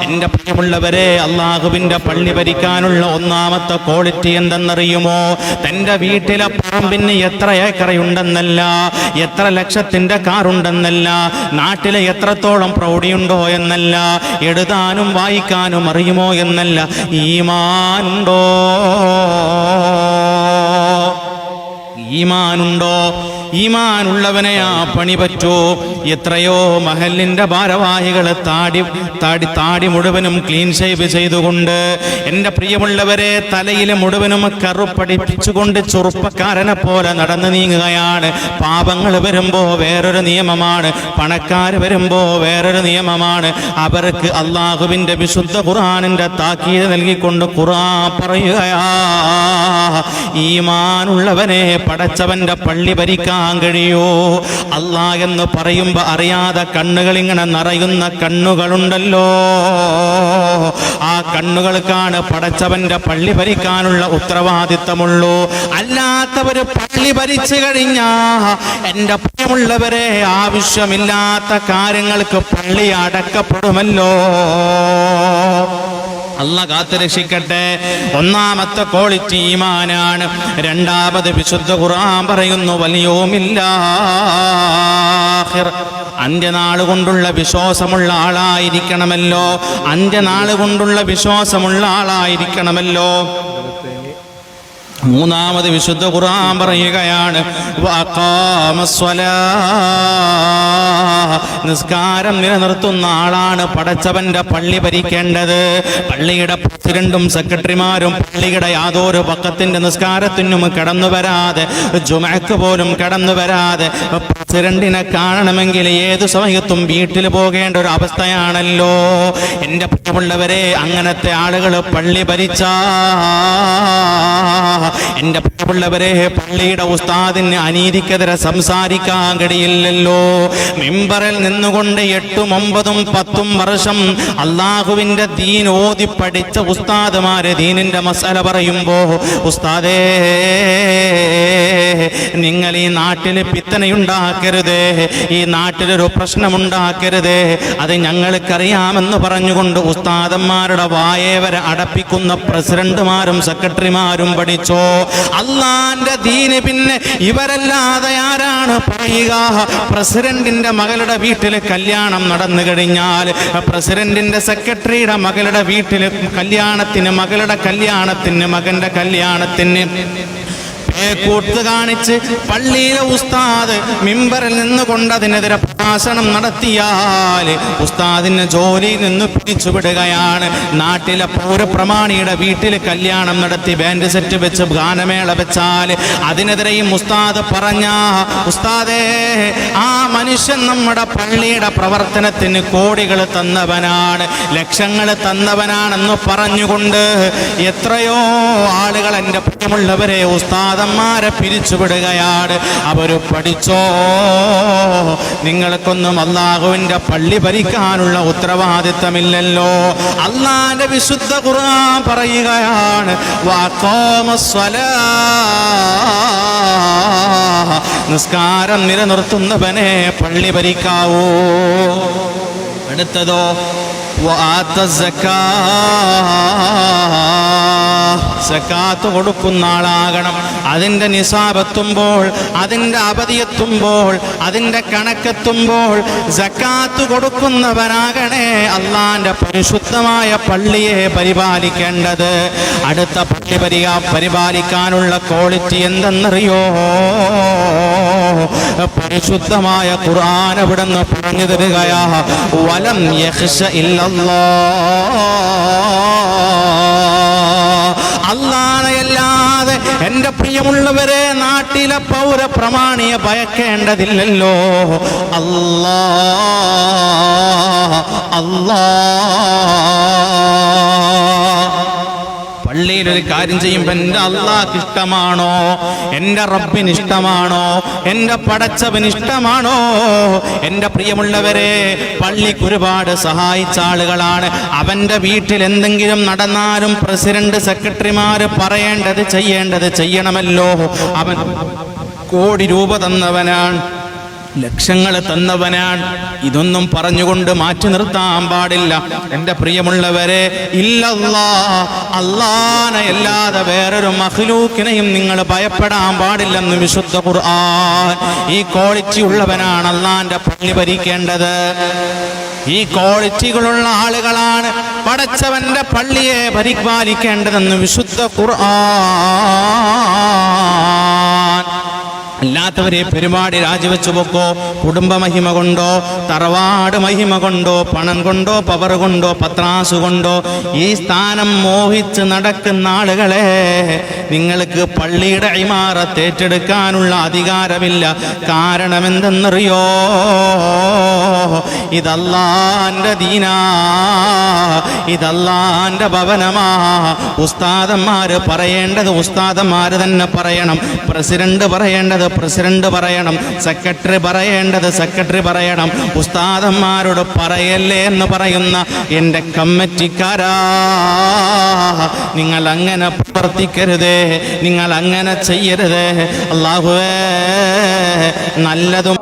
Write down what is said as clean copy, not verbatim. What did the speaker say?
എൻ്റെ പ്രിയമുള്ളവരെ, അള്ളാഹുവിൻ്റെ പള്ളി ഭരിക്കാനുള്ള ഒന്നാമത്തെ ക്വാളിറ്റി എന്തെന്നറിയുമോ? തൻ്റെ വീട്ടിലെ പറമ്പിന് എത്ര ഏക്കറയുണ്ടെന്നല്ല, എത്ര ലക്ഷത്തിൻ്റെ കാറുണ്ടെന്നല്ല, നാട്ടിലെ എത്രത്തോളം പ്രൗഢിയുണ്ടോ എന്നല്ല, എഴുതാനും വായിക്കാനും അറിയുമോ എന്നല്ല, ഈമാനുണ്ടോ? ഈമാനുണ്ടോ? ഈമാനുള്ളവനെ ആ പണി പറ്റൂ. എത്രയോ മഹലിൻ്റെ ഭാരവാഹികൾ താടി മുഴുവനും ക്ലീൻ ഷേവ് ചെയ്തുകൊണ്ട്, എൻ്റെ പ്രിയമുള്ളവരെ, തലയിൽ മുഴുവനും കറുപ്പടിപ്പിച്ചുകൊണ്ട് ചെറുപ്പക്കാരനെ പോലെ നടന്നു നീങ്ങുകയാണ്. പാപങ്ങൾ വരുമ്പോൾ വേറൊരു നിയമമാണ്, പണക്കാർ വരുമ്പോൾ വേറൊരു നിയമമാണ്. അവർക്ക് അള്ളാഹുവിൻ്റെ വിശുദ്ധ ഖുർആനിൻ്റെ താക്കീത് നൽകിക്കൊണ്ട് ഖുർആൻ പറയുകയാ, ഈമാനുള്ളവനെ പടച്ചവൻ്റെ പള്ളി ഭരിക്കാൻ കഴിയോ? അല്ലാഹ് എന്ന് പറയുമ്പോ അറിയാതെ കണ്ണുകൾ ഇങ്ങനെ നിറയുന്ന കണ്ണുകളുണ്ടല്ലോ, ആ കണ്ണുകൾക്കാണ് പടച്ചവന്റെ പള്ളി ഭരിക്കാനുള്ള ഉത്തരവാദിത്തമുള്ളൂ. അല്ലാത്തവര് പള്ളി ഭരിച്ചു കഴിഞ്ഞാ എൻ്റെ പ്രിയമുള്ളവരെ, ആവശ്യമില്ലാത്ത കാര്യങ്ങൾക്ക് പള്ളി അടക്കപ്പെടുമല്ലോ. അല്ലാഹ് കാത്തുരക്ഷിക്കട്ടെ. ഒന്നാമത്തെ ക്വാളിറ്റി ഈമാനാണ്. രണ്ടാമത് വിശുദ്ധ ഖുർആൻ പറയുന്നു, വൽയൗമില്ലാഹിർ, അന്ത്യനാൾ കൊണ്ടുള്ള വിശ്വാസമുള്ള ആളായിരിക്കണമല്ലോ. അന്ത്യനാൾ കൊണ്ടുള്ള വിശ്വാസമുള്ള ആളായിരിക്കണമല്ലോ. മൂന്നാമത് വിശുദ്ധ ഖുർആൻ പറയുകയാണ്, നിസ്കാരം നിലനിർത്തുന്ന ആളാണ് പടച്ചവന്റെ പള്ളി ഭരിക്കേണ്ടത്. പള്ളിയുടെ പ്രസിഡന്റും സെക്രട്ടറിമാരും പള്ളിയുടെ യാതൊരു പക്കത്തിന്റെ നിസ്കാരത്തിനും കടന്നു വരാതെ, ജുമഅക്ക് പോലും കടന്നു വരാതെ, പ്രസിഡന്റിനെ കാണണമെങ്കിൽ ഏതു സമയത്തും വീട്ടിൽ പോകേണ്ട ഒരു അവസ്ഥയാണല്ലോ. എൻ്റെ പ്രിയമുള്ളവരെ, അങ്ങനത്തെ ആളുകൾ പള്ളി ഭരിച്ചാ, എൻ്റെ പ്രിയമുള്ളവരെ, പള്ളിയുടെ ഉസ്താദിന് അനീതിക്കെതിരെ സംസാരിക്കാൻ കഴിയില്ലല്ലോ. മിമ്പറിൽ നിന്നുകൊണ്ട് 8, 9, 10 വർഷം അള്ളാഹുവിൻ്റെ ദീൻ ഓതി പഠിച്ച ഉസ്താദുമാര് ദീനിന്റെ മസല പറയുമ്പോ, ഉസ്താദേ, നിങ്ങൾ ഈ നാട്ടിൽ പിത്തനയുണ്ടാക്കരുതേ, ഈ നാട്ടിലൊരു പ്രശ്നമുണ്ടാക്കരുതേ, അത് ഞങ്ങൾക്കറിയാമെന്ന് പറഞ്ഞുകൊണ്ട് ഉസ്താദന്മാരുടെ വായെ വരെ അടപ്പിക്കുന്ന പ്രസിഡന്റുമാരും സെക്രട്ടറിമാരും പഠിച്ചോ. അള്ളാന്റെ ദീന് പിന്നെ ഇവരല്ലാതെ ആരാണ് പറയുക? പ്രസിഡന്റിന്റെ മകളുടെ വീട്ടിൽ കല്യാണം നടന്നു കഴിഞ്ഞാൽ, പ്രസിഡന്റിന്റെ സെക്രട്ടറിയുടെ മകളുടെ വീട്ടിൽ കല്യാണത്തിന്, മകളുടെ കല്യാണത്തിന്, മകന്റെ കല്യാണത്തിന് കൂട്ട് കാണിച്ച് പള്ളിയിലെ ഉസ്താദ് മിമ്പറിൽ നിന്നുകൊണ്ട് അതിനെതിരെ പ്രഭാഷണം നടത്തിയാൽ ഉസ്താദിന്റെ ജോലിയിൽ നിന്ന് പിരിച്ചുവിടുകയാണ്. നാട്ടിലെ പൗരപ്രമാണിയുടെ വീട്ടിൽ കല്യാണം നടത്തി ബാൻഡ് സെറ്റ് വെച്ച് ഗാനമേള വെച്ചാൽ അതിനെതിരെയും ഉസ്താദ് പറഞ്ഞ, ഉസ്താദേ, ആ മനുഷ്യൻ നമ്മുടെ പള്ളിയുടെ പ്രവർത്തനത്തിന് കോടികൾ തന്നവനാണ്, ലക്ഷങ്ങൾ തന്നവനാണെന്ന് പറഞ്ഞുകൊണ്ട് എത്രയോ ആളുകൾ, എൻ്റെ പ്രിയമുള്ളവരെ, ഉസ്താദന്മാരെ പിരിച്ചുവിടുകയാണ്. അവര് പഠിച്ചോ, നിങ്ങൾക്കൊന്നും അല്ലാഹുവിന്റെ പള്ളി ഭരിക്കാനുള്ള ഉത്തരവാദിത്തമില്ലല്ലോ. അല്ലാഹുവിന്റെ വിശുദ്ധ ഖുർആൻ പറയുകയാണ്, നിസ്കാരം നിലനിർത്തുന്നവനെ പള്ളി ഭരിക്കാവൂ. അടുത്തതോ, സക്കാത്ത് കൊടുക്കുന്ന ആളാകണം. അതിൻ്റെ നിസാബെത്തുമ്പോൾ, അതിൻ്റെ അവധിയെത്തുമ്പോൾ, അതിൻ്റെ കണക്കെത്തുമ്പോൾ സക്കാത്ത് കൊടുക്കുന്നവനാകണേ അള്ളാന്റെ പരിശുദ്ധമായ പള്ളിയെ പരിപാലിക്കേണ്ടത്. അടുത്ത പള്ളി പരിപാലിക്കാനുള്ള ക്വാളിറ്റി എന്തെന്നറിയോ? പരിശുദ്ധമായ ഖുർആൻ അവിടുന്ന് പറഞ്ഞു തരികയാ, വലം യഖ്ശ ഇല്ലല്ലാഹ്, അല്ലാഹയല്ലാതെ എൻ്റെ പ്രിയമുള്ളവരെ നാട്ടിലെ പൗരപ്രമാണിയെ ഭയക്കേണ്ടതില്ലല്ലോ. പള്ളിയിലൊരു കാര്യം ചെയ്യുമ്പോൾ എൻ്റെ അള്ളാഹ്ക്ക് ഇഷ്ടമാണോ, എൻ്റെ റബ്ബിന് ഇഷ്ടമാണോ, എൻ്റെ പടച്ചവന് ഇഷ്ടമാണോ? എൻ്റെ പ്രിയമുള്ളവരെ, പള്ളിക്ക് ഒരുപാട് സഹായിച്ച ആളുകളാണ്. അവൻ്റെ വീട്ടിൽ എന്തെങ്കിലും നടന്നാലും പ്രസിഡന്റ്, സെക്രട്ടറിമാര് പറയേണ്ടത് ചെയ്യേണ്ടത് ചെയ്യണമല്ലോ. അവൻ കോടി രൂപ തന്നവനാണ്, ലക്ഷങ്ങൾ തന്നവനാണ്. ഇതൊന്നും പറഞ്ഞുകൊണ്ട് മാറ്റി നിർത്താൻ പാടില്ല. എൻ്റെ പ്രിയമുള്ളവരെ, ഇല്ലല്ലാ, അല്ലാഹനെ അല്ലാതെ വേറൊരു മഖ്ലൂക്കിനെയും നിങ്ങൾ ഭയപ്പെടാൻ പാടില്ലെന്ന് വിശുദ്ധ ഖുർആൻ. ഈ ക്വാളിറ്റി ഉള്ളവനാണ് അല്ലാഹന്റെ പള്ളി ഭരിക്കേണ്ടത്. ഈ ക്വാളിറ്റികളുള്ള ആളുകളാണ് പടച്ചവന്റെ പള്ളിയെ പരിപാലിക്കേണ്ടതെന്ന് വിശുദ്ധ ഖുർആൻ. അല്ലാത്തവരെ പരിപാടി രാജിവെച്ചു പോക്കോ, കുടുംബ മഹിമ കൊണ്ടോ, തറവാട് മഹിമ കൊണ്ടോ, പണം കൊണ്ടോ, പവർ കൊണ്ടോ, പത്രാസ് കൊണ്ടോ ഈ സ്ഥാനം മോഹിച്ച് നടക്കുന്ന ആളുകളെ, നിങ്ങൾക്ക് പള്ളിയുടെ ഇമാറത്ത് ഏറ്റെടുക്കാനുള്ള അധികാരമില്ല. കാരണം എന്തെന്നറിയോ? ഇതല്ലാന്റെ ദീനാ, ഇതല്ലാന്റെ ഭവനമാ. ഉസ്താദന്മാര് പറയേണ്ടത് ഉസ്താദന്മാര് തന്നെ പറയണം, പ്രസിഡന്റ് പറയേണ്ടത് പ്രസിഡന്റ് പറയണം, സെക്രട്ടറി പറയേണ്ടത് സെക്രട്ടറി പറയണം. ഉസ്താദന്മാരോട് പറയല്ലേ എന്ന് പറയുന്ന എൻ്റെ കമ്മിറ്റിക്കാരാ, നിങ്ങൾ അങ്ങനെ പ്രവർത്തിക്കരുതേ, നിങ്ങൾ അങ്ങനെ ചെയ്യരുതേ. അല്ലാഹുവേ, നല്ലതും